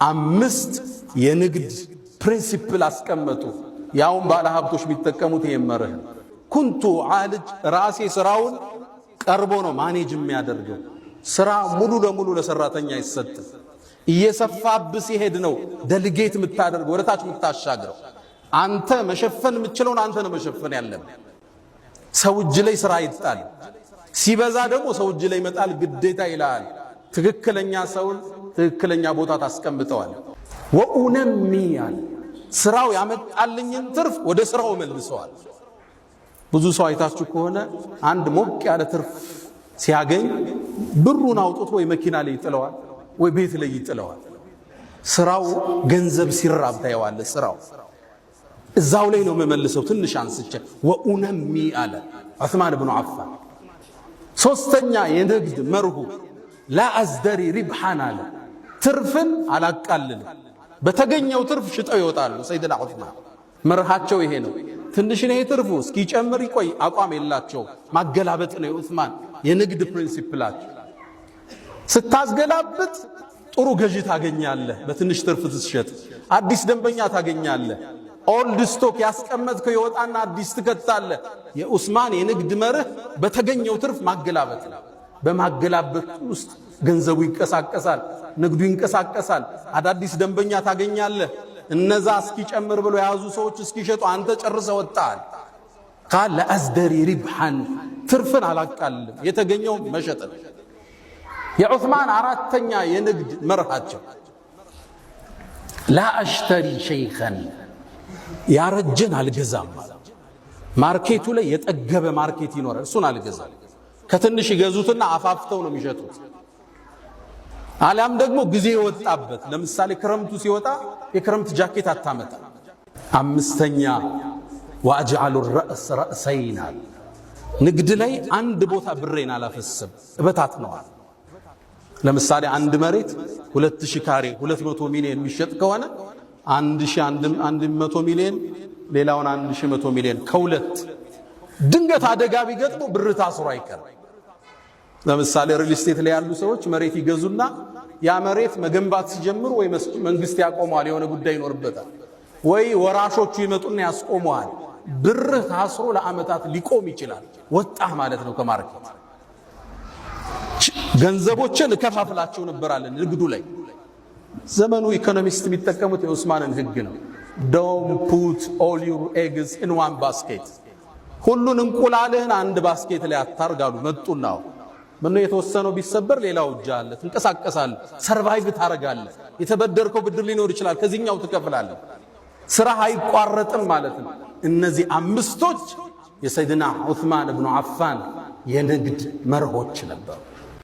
አምስት የንግድ ፕሪንሲፕል አስቀመጡ። ያውን ባለ ሀብቶች ቢጠቀሙት ይመረህ ኩንቱ ዓልጅ ራሴ ስራውን ቀርቦ ነው ማኔጅ የሚያደርገው። ስራ ሙሉ ለሙሉ ለሰራተኛ ይሰጥ። እየሰፋብስ ይሄድ ነው ደልጌት የምታደርገው ወደታች የምታሻግረው። አንተ መሸፈን የምትችለውን አንተ ነው መሸፈን ያለብህ። ሰው እጅ ላይ ስራ ይጣል፣ ሲበዛ ደግሞ ሰው እጅ ላይ መጣል ግዴታ ይላል። ትክክለኛ ሰውን ትክክለኛ ቦታ ታስቀምጠዋል። ወኡነሚያል ስራው ያመጣልኝን ትርፍ ወደ ስራው መልሰዋል። ብዙ ሰው አይታችሁ ከሆነ አንድ ሞቅ ያለ ትርፍ ሲያገኝ ብሩን አውጥቶ ወይ መኪና ላይ ይጥለዋል ወይ ቤት ላይ ይጥለዋል። ስራው ገንዘብ ሲራብ ታየዋለህ። ስራው እዛው ላይ ነው መመልሰው። ትንሽ አንስቼ ወኡነሚ አለ ዑስማን ኢብኑ አፋን። ሶስተኛ የንግድ መርሁ ላ አዝደሪ ሪብሐን አለ ትርፍን አላቃልልም። በተገኘው ትርፍ ሽጠው ይወጣሉ። ሰይድና ዑስማን መርሃቸው ይሄ ነው። ትንሽ ነው ትርፉ እስኪጨምር ይቆይ አቋም የላቸው። ማገላበጥ ነው የዑስማን የንግድ ፕሪንሲፕላቸው። ስታስገላብጥ ጥሩ ገዢ ታገኛለህ፣ በትንሽ ትርፍ ትሸጥ። አዲስ ደንበኛ ታገኛለህ። ኦልድ ስቶክ ያስቀመጥከው ይወጣና አዲስ ትከታለህ። የዑስማን የንግድ መርህ በተገኘው ትርፍ ማገላበጥ ነው። በማገላበጥ ውስጥ ገንዘቡ ይንቀሳቀሳል፣ ንግዱ ይንቀሳቀሳል። አዳዲስ ደንበኛ ታገኛለህ። እነዛ እስኪጨምር ብሎ የያዙ ሰዎች እስኪሸጡ አንተ ጨርሰህ ወጣል። ቃል ለአዝደሪ ሪብሐን ትርፍን አላቃልልም፣ የተገኘው መሸጥ ነው። የዑስማን አራተኛ የንግድ መርሃቸው ላ አሽተሪ ሸይኸን ያረጀን አልገዛም። ማርኬቱ ላይ የጠገበ ማርኬት ይኖራል፣ እሱን አልገዛም። ከትንሽ ይገዙትና አፋፍተው ነው የሚሸጡት። አሊያም ደግሞ ጊዜ የወጣበት ለምሳሌ ክረምቱ ሲወጣ የክረምት ጃኬት አታመጣ። አምስተኛ ወአጅዐሉ ረእስ ረእሰይን ንግድ ላይ አንድ ቦታ ብሬን አላፈስም፣ እበታት ነው። ለምሳሌ አንድ መሬት 2000 ካሬ 200 ሚሊዮን የሚሸጥ ከሆነ 1100 ሚሊዮን ሌላውን 1100 ሚሊዮን ከሁለት ድንገት አደጋ ቢገጥሞ ብር ታስሮ አይቀርም። ለምሳሌ ሪል ስቴት ላይ ያሉ ሰዎች መሬት ይገዙና ያ መሬት መገንባት ሲጀምሩ ወይ መንግስት ያቆመዋል፣ የሆነ ጉዳይ ይኖርበታል፣ ወይ ወራሾቹ ይመጡና ያስቆመዋል። ብር ታስሮ ለዓመታት ሊቆም ይችላል። ወጣህ ማለት ነው ከማርኬት። ገንዘቦችን እከፋፍላቸው ነበራለን ንግዱ ላይ። ዘመኑ ኢኮኖሚስት የሚጠቀሙት የዑስማንን ህግ ነው። ዶንት ፑት ኦል ዩር ኤግስ ኢን ዋን ባስኬት፣ ሁሉን እንቁላልህን አንድ ባስኬት ላይ አታርጋሉ። መጡና ምን የተወሰነው ቢሰበር ሌላው እጅ አለ፣ ትንቀሳቀሳለህ፣ ሰርቫይቭ ታረጋለህ። የተበደርከው ብድር ሊኖር ይችላል፣ ከዚህኛው ትከፍላለህ። ስራ አይቋረጥም ማለት ነው። እነዚህ አምስቶች የሰይድና ዑስማን ኢብኑ አፋን የንግድ መርሆች ነበሩ።